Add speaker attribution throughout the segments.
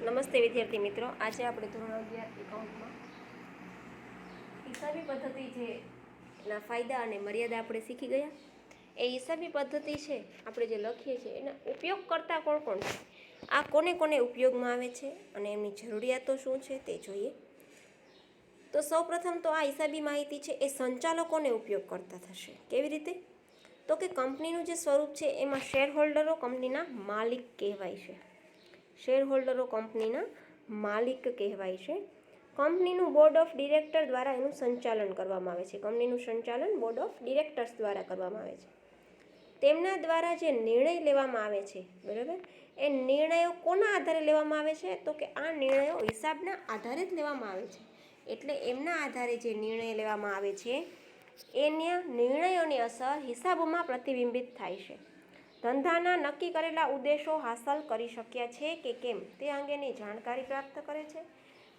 Speaker 1: નમસ્તે વિદ્યાર્થી મિત્રો, આજે આપણે ધોરણ 11 એકાઉન્ટમાં હિસાબી પદ્ધતિ છે એના ફાયદા અને મર્યાદા આપણે શીખી ગયા. એ હિસાબી પદ્ધતિ છે આપણે જે લખીએ છીએ એના ઉપયોગ કરતા કોણ કોણ છે, આ કોને કોને ઉપયોગમાં આવે છે અને એમની જરૂરિયાતો શું છે તે જોઈએ. તો સૌપ્રથમ તો આ હિસાબી માહિતી છે એ સંચાલકોને ઉપયોગ કરતા થશે. કેવી રીતે? તો કે કંપનીનું જે સ્વરૂપ છે એમાં શેર હોલ્ડરો કંપનીના માલિક કહેવાય છે. શેર હોલ્ડરો કંપનીના માલિક કહેવાય છે. કંપનીનું બોર્ડ ઓફ ડિરેક્ટર દ્વારા એનું સંચાલન કરવામાં આવે છે. કંપનીનું સંચાલન બોર્ડ ઓફ ડિરેક્ટર્સ દ્વારા કરવામાં આવે છે. તેમના દ્વારા જે નિર્ણય લેવામાં આવે છે, બરાબર, એ નિર્ણયો કોના આધારે લેવામાં આવે છે? તો કે આ નિર્ણયો હિસાબના આધારે જ લેવામાં આવે છે. એટલે એમના આધારે જે નિર્ણય લેવામાં આવે છે એના નિર્ણયોની અસર હિસાબોમાં પ્રતિબિંબિત થાય છે. ધંધાના નક્કી કરેલા ઉદ્દેશો હાંસલ કરી શક્યા છે કે કેમ તે અંગેની જાણકારી પ્રાપ્ત કરે છે.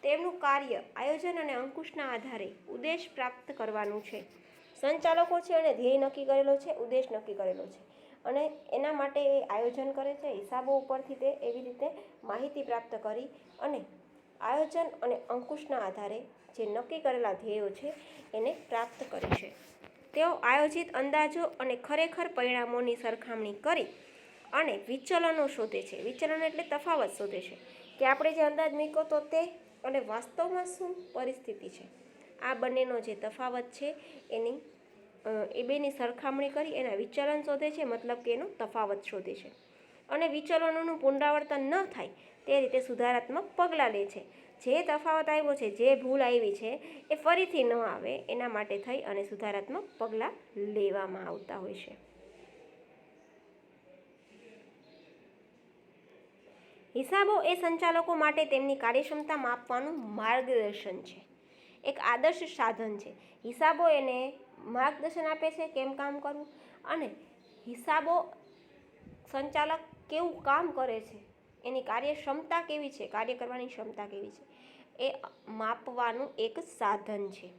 Speaker 1: તેમનું કાર્ય આયોજન અને અંકુશના આધારે ઉદ્દેશ પ્રાપ્ત કરવાનું છે. સંચાલકો છે અને ધ્યેય નક્કી કરેલો છે, ઉદ્દેશ નક્કી કરેલો છે અને એના માટે એ આયોજન કરે છે. હિસાબો ઉપરથી તે એવી રીતે માહિતી પ્રાપ્ત કરી અને આયોજન અને અંકુશના આધારે જે નક્કી કરેલા ધ્યેયો છે એને પ્રાપ્ત કરે છે. તેઓ આયોજિત અંદાજો અને ખરેખર પરિણામોની સરખામણી કરી અને વિચલનો શોધે છે. વિચલન એટલે તફાવત શોધે છે કે આપણે જે અંદાજ મૂક્યો તો તે અને વાસ્તવમાં શું પરિસ્થિતિ છે. આ બંનેનો જે તફાવત છે એની એ બેની સરખામણી કરી એના વિચલન શોધે છે, મતલબ કે એનો તફાવત શોધે છે અને વિચલનોનું પુનરાવર્તન ન થાય તે રીતે સુધારાત્મક પગલાં લે છે. જે તફાવત આવ્યો છે, જે ભૂલ આવી છે એ ફરીથી ન આવે એના માટે થઈ અને સુધારાત્મક પગલાં લેવામાં આવતા હોય છે. હિસાબો એ સંચાલકો માટે તેમની કાર્યક્ષમતા માપવાનું માર્ગદર્શન છે, એક આદર્શ સાધન છે. હિસાબો એને માર્ગદર્શન આપે છે કેમ કામ કરવું અને હિસાબો સંચાલક કેવું કામ કરે છે, એની કાર્યક્ષમતા કેવી છે, કાર્ય કરવાની ક્ષમતા કેવી છે એ માપવાનું એક સાધન છે.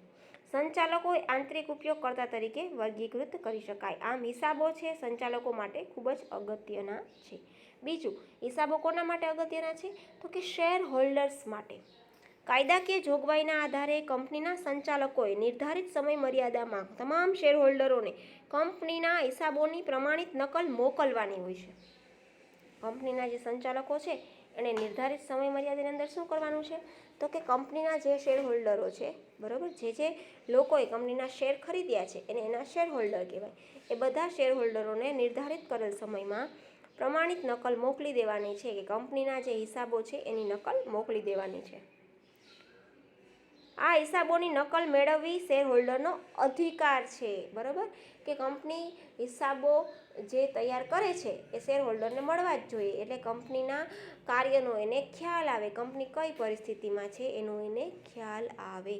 Speaker 1: સંચાલકો આંતરિક ઉપયોગકર્તા તરીકે વર્ગીકૃત કરી શકાય. આમ હિસાબો છે સંચાલકો માટે ખૂબ જ અગત્યના છે. બીજું, હિસાબો કોના માટે અગત્યના છે? તો કે શેર હોલ્ડર્સ માટે. કાયદાકીય જોગવાઈના આધારે કંપનીના સંચાલકોએ નિર્ધારિત સમય મર્યાદામાં તમામ શેર હોલ્ડરોને કંપનીના હિસાબોની પ્રમાણિત નકલ મોકલવાની હોય છે. કંપનીના જે સંચાલકો છે એને નિર્ધારિત સમય મર્યાદાની અંદર શું કરવાનું છે? તો કે કંપનીના જે શેર હોલ્ડરો છે, બરાબર, જે લોકોએ કંપનીના શેર ખરીદ્યા છે એને એના શેર હોલ્ડર કહેવાય. એ બધા શેર હોલ્ડરોને નિર્ધારિત કરેલ સમયમાં પ્રમાણિત નકલ મોકલી દેવાની છે કે કંપનીના જે હિસાબો છે એની નકલ મોકલી દેવાની છે. આ હિસાબોની નકલ મેળવવી શેર હોલ્ડરનો અધિકાર છે, બરાબર, કે કંપની હિસાબો જે તૈયાર કરે છે એ શેર હોલ્ડરને મળવા જ જોઈએ. એટલે કંપનીના કાર્યનો એને ખ્યાલ આવે, કંપની કઈ પરિસ્થિતિમાં છે એનો એને ખ્યાલ આવે.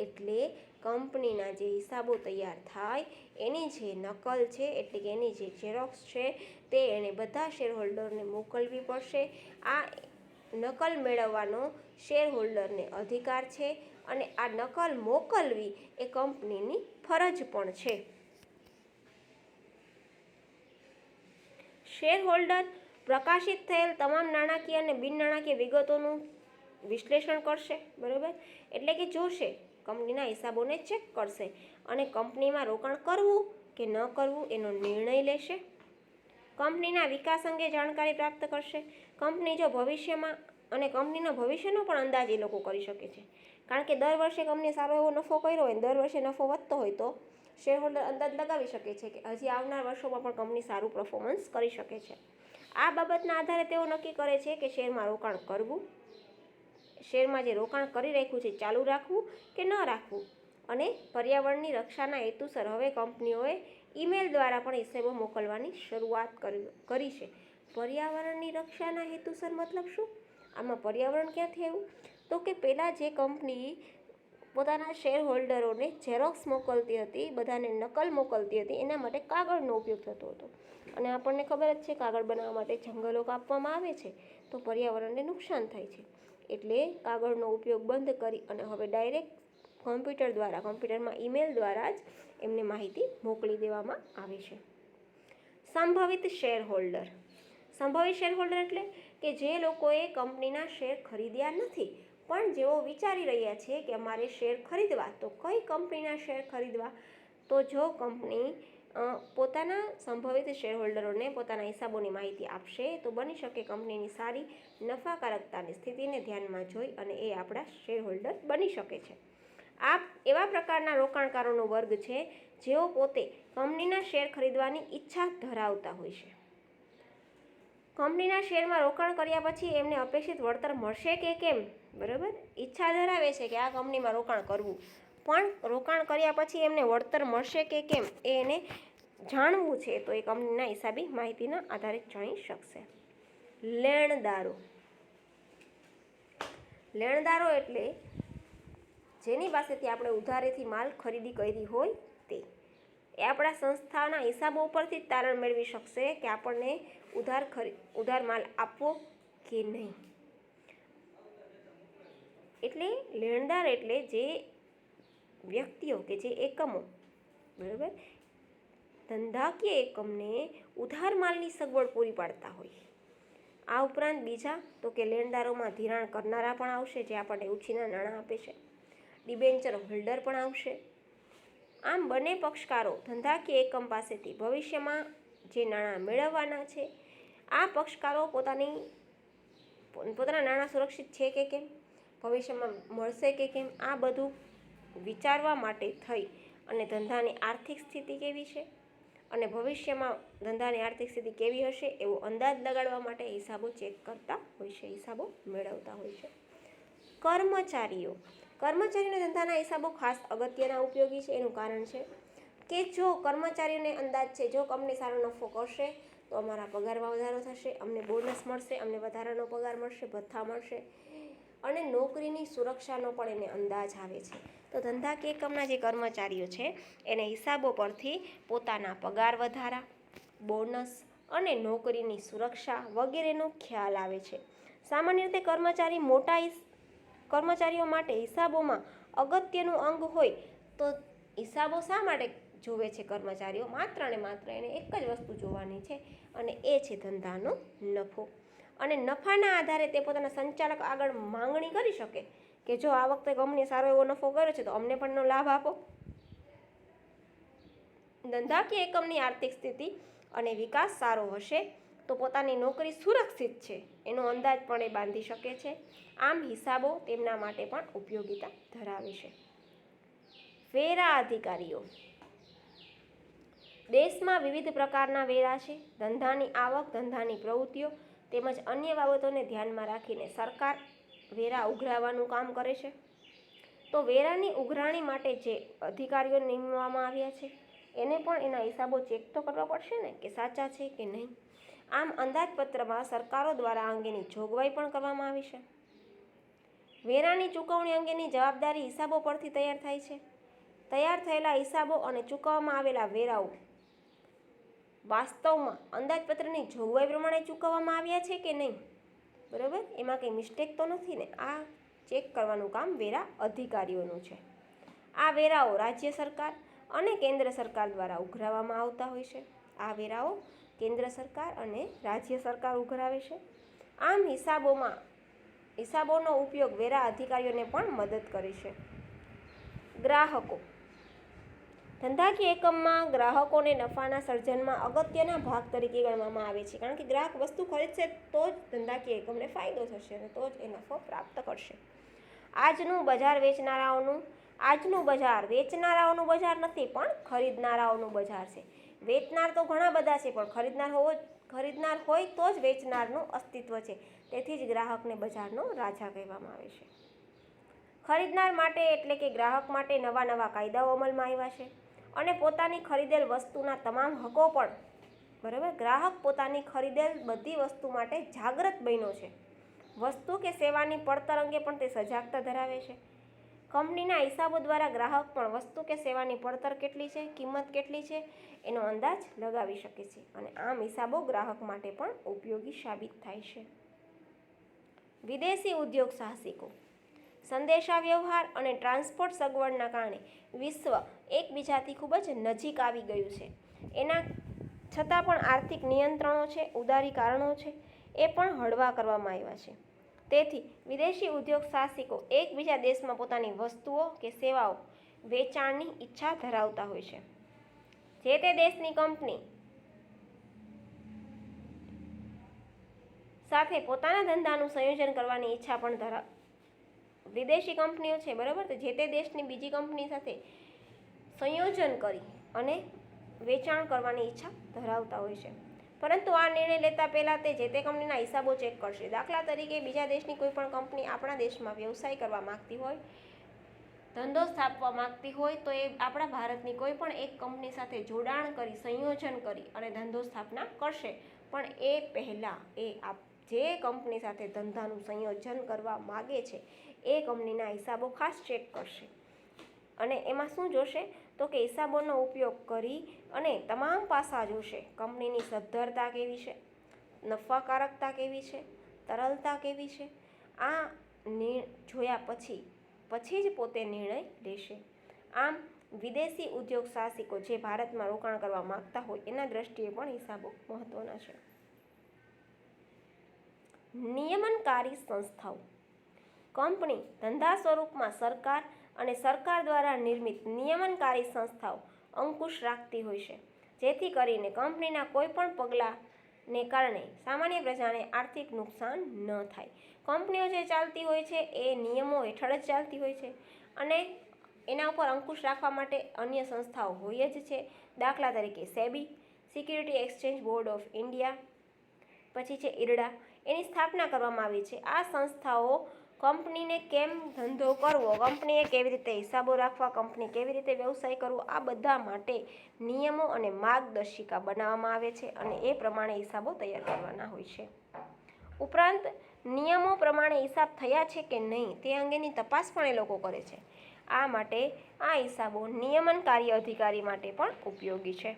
Speaker 1: એટલે કંપનીના જે હિસાબો તૈયાર થાય એની જે નકલ છે, એટલે કે એની જે ઝેરોક્સ છે તે એને બધા શેર હોલ્ડરને મોકલવી પડશે. આ નકલ મેળવવાનો શેર હોલ્ડરને અધિકાર છે અને આ નકલ મોકલવી એ કંપનીની ફરજ પણ છે. શેર હોલ્ડર પ્રકાશિત થયેલ તમામ નાણાકીય અને બિન નાણાકીય વિગતોનું વિશ્લેષણ કરશે, બરાબર, એટલે કે જોશે, કંપનીના હિસાબોને ચેક કરશે અને કંપનીમાં રોકાણ કરવું કે ન કરવું એનો નિર્ણય લેશે. કંપનીના વિકાસ અંગે જાણકારી પ્રાપ્ત કરશે. કંપની જો ભવિષ્યમાં અને કંપનીનો ભવિષ્યનો પણ અંદાજ એ લોકો કરી શકે છે, કારણ કે દર વર્ષે કંપની સારો એવો નફો કર્યો હોય, દર વર્ષે નફો વધતો હોય તો શેર હોલ્ડર અંદાજ લગાવી શકે છે કે હજી આવનાર વર્ષોમાં પણ કંપની સારું પરફોર્મન્સ કરી શકે છે. આ બાબતના આધારે તેઓ નક્કી કરે છે કે શેરમાં રોકાણ કરવું, શેરમાં જે રોકાણ કરી રાખ્યું છે ચાલુ રાખવું કે ન રાખવું. અને પર્યાવરણની રક્ષાના હેતુસર હવે કંપનીઓએ ઈમેલ દ્વારા પણ હિસાબો મોકલવાની શરૂઆત કરી છે. પર્યાવરણની રક્ષાના હેતુસર મતલબ શું? આમાં પર્યાવરણ ક્યાંથી આવ્યું? તો કે પહેલાં જે કંપની પોતાના શેર હોલ્ડરોને ઝેરોક્સ મોકલતી હતી, બધાને નકલ મોકલતી હતી, એના માટે કાગળનો ઉપયોગ થતો હતો અને આપણને ખબર જ છે કાગળ બનાવવા માટે જંગલો કાપવામાં આવે છે તો પર્યાવરણને નુકસાન થાય છે. એટલે કાગળનો ઉપયોગ બંધ કરી અને હવે ડાયરેક્ટ કોમ્પ્યુટર દ્વારા, કોમ્પ્યુટરમાં ઈમેલ દ્વારા જ એમને માહિતી મોકલી દેવામાં આવે છે. સંભવિત શેર હોલ્ડર. સંભવિત શેર હોલ્ડર એટલે કે જે લોકોએ કંપનીના શેર ખરીદ્યા નથી પણ જેઓ વિચારી રહ્યા છે કે અમારે શેર ખરીદવા, તો કઈ કંપનીના શેર ખરીદવા? તો જો કંપની પોતાના સંભવિત શેરહોલ્ડરોને પોતાના હિસાબોની માહિતી આપશે તો બની શકે કંપનીની સારી નફાકારકતાની સ્થિતિને ધ્યાનમાં જોઈ અને એ આપણા શેરહોલ્ડર બની શકે છે. આ એવા પ્રકારના રોકાણકારોનો વર્ગ છે જેઓ પોતે કંપનીના શેર ખરીદવાની ઈચ્છા ધરાવતા હોય છે. કંપનીના શેરમાં રોકાણ કર્યા પછી એમને અપેક્ષિત વળતર મળશે કે કેમ, બરાબર, ઈચ્છા ધરાવે છે કે આ કંપનીમાં રોકાણ કરવું, પણ રોકાણ કર્યા પછી એમને વળતર મળશે કે કેમ એને જાણવું છે તો એ કંપનીના હિસાબી માહિતીના આધારે જાણી શકશે. લેણદારો. લેણદારો એટલે જેની પાસેથી આપણે ઉધારેથી માલ ખરીદી કરી હોય તે. એ આપણા સંસ્થાના હિસાબો ઉપરથી જ તારણ મેળવી શકશે કે આપણને ઉધાર માલ આપવો કે નહીં. એટલે લેણદાર એટલે જે વ્યક્તિઓ કે જે એકમો, બરાબર, ધંધાકીય એકમને ઉધાર માલની સગવડ પૂરી પાડતા હોય. આ ઉપરાંત બીજા તો કે લેણદારોમાં ધિરાણ કરનારા પણ આવશે જે આપણને ઉછીના નાણાં આપે છે. ડિબેન્ચર હોલ્ડર પણ આવશે. આમ બંને પક્ષકારો ધંધાકીય એકમ પાસેથી ભવિષ્યમાં જે નાણાં મેળવવાના છે, આ પક્ષકારો પોતાના નાણાં સુરક્ષિત છે કે કેમ, ભવિષ્યમાં મળશે કે કેમ, આ બધું વિચારવા માટે થઈ અને ધંધાની આર્થિક સ્થિતિ કેવી છે અને ભવિષ્યમાં ધંધાની આર્થિક સ્થિતિ કેવી હશે એવો અંદાજ લગાડવા માટે હિસાબો ચેક કરતા હોય છે, હિસાબો મેળવતા હોય છે. કર્મચારીઓ. કર્મચારીઓના ધંધાના હિસાબો ખાસ અગત્યના ઉપયોગી છે. એનું કારણ છે કે જો કર્મચારીઓને અંદાજ છે જો કંપની સારો નફો કરશે તો અમારા પગારમાં વધારો થશે, અમને બોનસ મળશે, અમને વધારાનો પગાર મળશે, ભથ્થા મળશે અને નોકરીની સુરક્ષાનો પણ એને અંદાજ આવે છે. તો ધંધાકીય એકમના જે કર્મચારીઓ છે એને હિસાબો પરથી પોતાના પગાર વધારા, બોનસ અને નોકરીની સુરક્ષા વગેરેનો ખ્યાલ આવે છે. સામાન્ય રીતે કર્મચારીઓ માટે હિસાબોમાં અગત્યનું અંગ હોય તો હિસાબો શા માટે જોવે છે કર્મચારીઓ? માત્ર ને માત્ર એને એક જ વસ્તુ જોવાની છે અને એ છે ધંધાનો નફો. અને નફાના આધારે તે પોતાના સંચાલક આગળ માંગણી કરી શકે કે જો આ વખતે કંપનીએ સારો એવો નફો કર્યો છે તો અમને પણ એનો લાભ આપો. ધંધાકીય એકમની આર્થિક સ્થિતિ અને વિકાસ સારો હશે તો પોતાની નોકરી સુરક્ષિત છે એનો અંદાજ પણ એ બાંધી શકે છે. આમ હિસાબો તેમના માટે પણ ઉપયોગિતા ધરાવે છે. વેરા અધિકારીઓ. દેશમાં વિવિધ પ્રકારના વેરા છે. ધંધાની આવક, ધંધાની પ્રવૃત્તિઓ તેમજ અન્ય બાબતોને ધ્યાનમાં રાખીને સરકાર વેરા ઉઘરાવવાનું કામ કરે છે. તો વેરાની ઉઘરાણી માટે જે અધિકારીઓ નિમવામાં આવ્યા છે એને પણ એના હિસાબો ચેક તો કરવા પડશે ને કે સાચા છે કે નહીં. આમ અંદાજપત્રમાં સરકારો દ્વારા આ અંગેની જોગવાઈ પણ કરવામાં આવી છે. વેરાની ચૂકવણી અંગેની જવાબદારી હિસાબો પરથી તૈયાર થાય છે. તૈયાર થયેલા હિસાબો અને ચૂકવવામાં આવેલા વેરાઓ વાસ્તવમાં અંદાજપત્રની જોગવાઈ પ્રમાણે ચૂકવવામાં આવ્યા છે કે નહીં, બરાબર, એમાં કંઈ મિસ્ટેક તો નથી ને. આ ચેક કરવાનું કામ વેરા અધિકારીઓનું છે. આ વેરાઓ રાજ્ય સરકાર અને કેન્દ્ર સરકાર દ્વારા ઉઘરાવવામાં આવતા હોય છે. આ વેરાઓ કેન્દ્ર સરકાર અને રાજ્ય સરકાર ઉઘરાવે છે. આમ હિસાબોનો ઉપયોગ વેરા અધિકારીઓને પણ મદદ કરે છે. ગ્રાહકો. ધંધાકીય એકમમાં ગ્રાહકોને નફાના સર્જનમાં અગત્યના ભાગ તરીકે ગણવામાં આવે છે, કારણ કે ગ્રાહક વસ્તુ ખરીદશે તો જ ધંધાકીય એકમને ફાયદો થશે અને તો જ એ નફો પ્રાપ્ત કરશે. આજનું બજાર વેચનારાઓનું બજાર નથી પણ ખરીદનારાઓનું બજાર છે. વેચનાર તો ઘણા બધા છે પણ ખરીદનાર હોય તો જ વેચનારનું અસ્તિત્વ છે. તેથી જ ગ્રાહકને બજારનો રાજા કહેવામાં આવે છે. ખરીદનાર માટે એટલે કે ગ્રાહક માટે નવા કાયદાઓ અમલમાં આવ્યા છે અને પોતાની ખરીદેલ વસ્તુના તમામ હકો પણ, બરાબર, ગ્રાહક પોતાની ખરીદેલ બધી વસ્તુ માટે જાગૃત બન્યો છે. વસ્તુ કે સેવાની પડતર અંગે પણ તે સજાગતા ધરાવે છે. કંપનીના હિસાબો દ્વારા ગ્રાહક પણ વસ્તુ કે સેવાની પડતર કેટલી છે, કિંમત કેટલી છે એનો અંદાજ લગાવી શકે છે અને આમ હિસાબો ગ્રાહક માટે પણ ઉપયોગી સાબિત થાય છે. વિદેશી ઉદ્યોગ સાહસિકો. સંદેશા વ્યવહાર અને ટ્રાન્સપોર્ટ સગવડના કારણે વિશ્વ એકબીજાથી ખૂબ જ નજીક આવી ગયું છે. એના છતાં પણ આર્થિક નિયંત્રણો છે, ઉદારીકરણો છે, એ પણ હળવા કરવામાં આવ્યા છે. તેથી વિદેશી ઉદ્યોગ સાહસિકો એક બીજા દેશમાં પોતાની વસ્તુઓ કે સેવાઓ વેચાણની ઈચ્છા ધરાવતા હોય છે. જે તે દેશની કંપની સાથે પોતાના ધંધાનું સંયોજન કરવાની ઈચ્છા પણ વિદેશી કંપનીઓ છે, બરાબર, તો જે તે દેશની બીજી કંપની સાથે સંયોજન કરી અને વેચાણ કરવાની ઈચ્છા ધરાવતા હોય છે. પરંતુ આ નિર્ણય લેતા પહેલાં તે જે તે કંપનીના હિસાબો ચેક કરશે. દાખલા તરીકે બીજા દેશની કોઈ પણ કંપની આપણા દેશમાં વ્યવસાય કરવા માગતી હોય, ધંધો સ્થાપવા માગતી હોય, તો એ આપણા ભારતની કોઈ પણ એક કંપની સાથે જોડાણ કરી, સંયોજન કરી અને ધંધો સ્થાપના કરશે. પણ એ પહેલાં જે કંપની સાથે ધંધાનું સંયોજન કરવા માગે છે એ કંપનીના હિસાબો ખાસ ચેક કરશે. અને એમાં શું જોશે તો કે હિસાબોનો ઉપયોગ કરી અને તમામ પાસા જોશે. કંપનીની સદ્ધરતા કેવી છે, નફાકારકતા કેવી છે, તરલતા કેવી છે, આ જોયા પછી જ પોતે નિર્ણય લેશે. આમ વિદેશી ઉદ્યોગ સાહસિકો જે ભારતમાં રોકાણ કરવા માગતા હોય એના દ્રષ્ટિએ પણ હિસાબો મહત્વના છે. નિયમનકારી સંસ્થાઓ. કંપની ધંધા સ્વરૂપમાં સરકાર અને સરકાર દ્વારા નિર્મિત નિયમનકારી સંસ્થાઓ અંકુશ રાખતી હોય છે, જેથી કરીને કંપનીના કોઈપણ પગલાંને કારણે સામાન્ય પ્રજાને આર્થિક નુકસાન ન થાય. કંપનીઓ જે ચાલતી હોય છે એ નિયમો હેઠળ જ ચાલતી હોય છે અને એના ઉપર અંકુશ રાખવા માટે અન્ય સંસ્થાઓ હોય જ છે. દાખલા તરીકે SEBI, security exchange board of India, પછી છે ઇરડા, એની સ્થાપના કરવામાં આવી છે. આ સંસ્થાઓ કંપનીને કેમ ધંધો કરવો, કંપનીએ કેવી રીતે હિસાબો રાખવા, કંપની કેવી રીતે વ્યવસાય કરવો, આ બધા માટે નિયમો અને માર્ગદર્શિકા બનાવવામાં આવે છે અને એ પ્રમાણે હિસાબો તૈયાર કરવાના હોય છે. ઉપરાંત નિયમો પ્રમાણે હિસાબ થયા છે કે નહીં તે અંગેની તપાસ પણ એ લોકો કરે છે. આ માટે આ હિસાબો નિયમનકારી અધિકારી માટે પણ ઉપયોગી છે.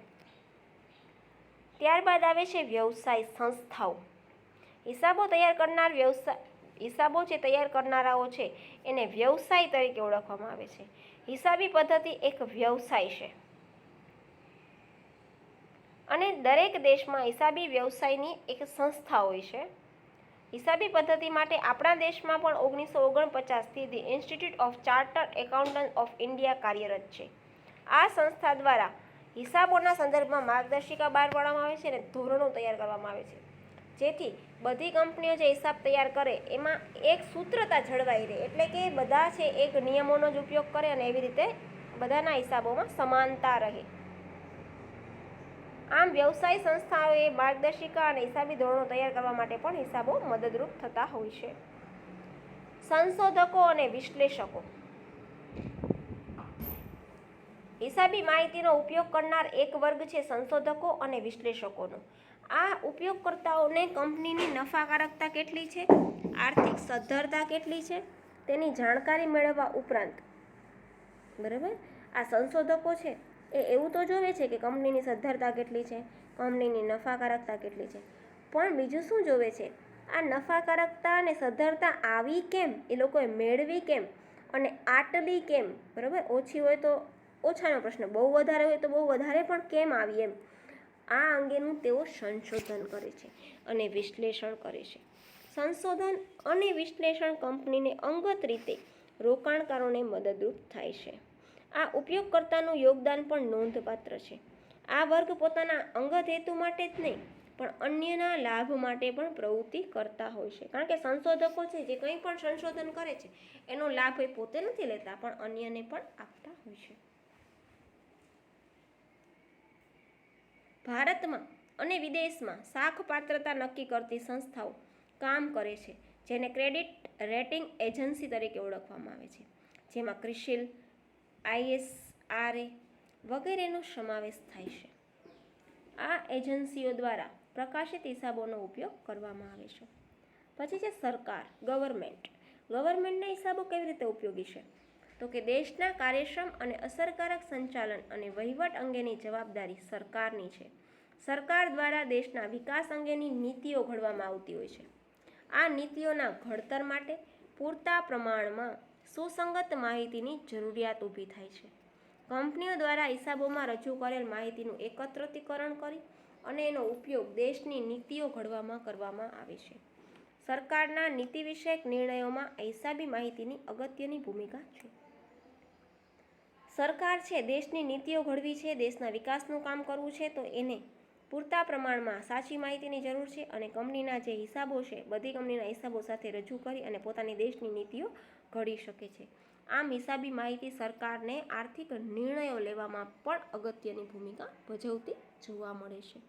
Speaker 1: ત્યારબાદ આવે છે વ્યવસાય સંસ્થાઓ. હિસાબો જે તૈયાર કરનારાઓ છે એને વ્યવસાય તરીકે ઓળખવામાં આવે છે. હિસાબી પદ્ધતિ એક વ્યવસાય છે અને દરેક દેશમાં હિસાબી વ્યવસાયની એક સંસ્થા હોય છે. હિસાબી પદ્ધતિ માટે આપણા દેશમાં પણ 1949થી the institute of chartered accountants of India કાર્યરત છે. આ સંસ્થા દ્વારા હિસાબોના સંદર્ભમાં માર્ગદર્શિકા બહાર પાડવામાં આવે છે અને ધોરણો તૈયાર કરવામાં આવે છે, જેથી બધી કંપનીઓ જે હિસાબ તૈયાર કરે એમાં એક સૂત્રતા જળવાઈ રહે, એટલે કે બધા છે એક નિયમોનો જ ઉપયોગ કરે અને એવી રીતે બધાના હિસાબોમાં સમાનતા રહે. આમ વ્યવસાય સંસ્થાઓએ માર્ગદર્શિકા અને હિસાબી ધોરણો તૈયાર કરવા માટે પણ હિસાબો મદદરૂપ થતા હોય છે. સંશોધકો અને વિશ્લેષકો. હિસાબી માહિતીનો ઉપયોગ કરનાર એક વર્ગ છે સંશોધકો અને વિશ્લેષકોનો. આ ઉપયોગકર્તાઓને કંપનીની નફાકારકતા કેટલી છે, આર્થિક સદ્ધરતા કેટલી છે તેની જાણકારી મેળવવા ઉપરાંત, બરાબર, આ સંશોધકો છે એ એવું તો જોવે છે કે કંપનીની સદ્ધરતા કેટલી છે, કંપનીની નફાકારકતા કેટલી છે, પણ બીજું શું જોવે છે, આ નફાકારકતા અને સદ્ધરતા આવી કેમ, એ લોકોએ મેળવી કેમ અને આટલી કેમ, બરાબર, ઓછી હોય તો ઓછાનો પ્રશ્ન, બહુ વધારે હોય તો બહુ વધારે પણ કેમ આવી, એમ આ અંગેનું તેઓ સંશોધન કરે છે અને વિશ્લેષણ કરે છે. સંશોધન અને વિશ્લેષણ કંપનીને અંગત રીતે રોકાણકારોને મદદરૂપ થાય છે. આ ઉપયોગકર્તાનું યોગદાન પણ નોંધપાત્ર છે. આ વર્ગ પોતાના અંગત હેતુ માટે જ નહીં પણ અન્યના લાભ માટે પણ પ્રવૃત્તિ કરતા હોય છે. કારણ કે સંશોધકો છે જે કંઈ પણ સંશોધન કરે છે એનો લાભ એ પોતે નથી લેતા પણ અન્યને પણ આપતા હોય છે. ભારતમાં અને વિદેશમાં શાખ પાત્રતા નક્કી કરતી સંસ્થાઓ કામ કરે છે, જેને ક્રેડિટ રેટિંગ એજન્સી તરીકે ઓળખવામાં આવે છે, જેમાં ક્રિસિલ, ISRA વગેરેનો સમાવેશ થાય છે. આ એજન્સીઓ દ્વારા પ્રકાશિત હિસાબોનો ઉપયોગ કરવામાં આવે છે. પછી છે સરકાર, ગવર્મેન્ટ. ગવર્મેન્ટના હિસાબો કેવી રીતે ઉપયોગી છે તો કે દેશના કાર્યક્ષમ અને અસરકારક સંચાલન અને વહીવટ અંગેની જવાબદારી સરકારની છે. સરકાર દ્વારા દેશના વિકાસ અંગેની નીતિઓ ઘડવામાં આવતી હોય છે. આ નીતિઓના ઘડતર માટે પૂરતા પ્રમાણમાં સુસંગત માહિતીની જરૂરિયાત ઊભી થાય છે. કંપનીઓ દ્વારા હિસાબોમાં રજૂ કરેલ માહિતીનું એકત્રીકરણ કરી અને એનો ઉપયોગ દેશની નીતિઓ ઘડવામાં કરવામાં આવે છે. સરકારના નીતિ વિષયક નિર્ણયોમાં હિસાબી માહિતીની અગત્યની ભૂમિકા છે. સરકાર છે દેશની નીતિઓ ઘડવી છે, દેશના વિકાસનું કામ કરવું છે, તો એને પૂરતા પ્રમાણમાં સાચી માહિતીની જરૂર છે અને કંપનીના જે હિસાબો છે બધી કંપનીના હિસાબો સાથે રજૂ કરી અને પોતાની દેશની નીતિઓ ઘડી શકે છે. આમ હિસાબી માહિતી સરકારને આર્થિક નિર્ણયો લેવામાં પણ અગત્યની ભૂમિકા ભજવતી જોવા મળે છે.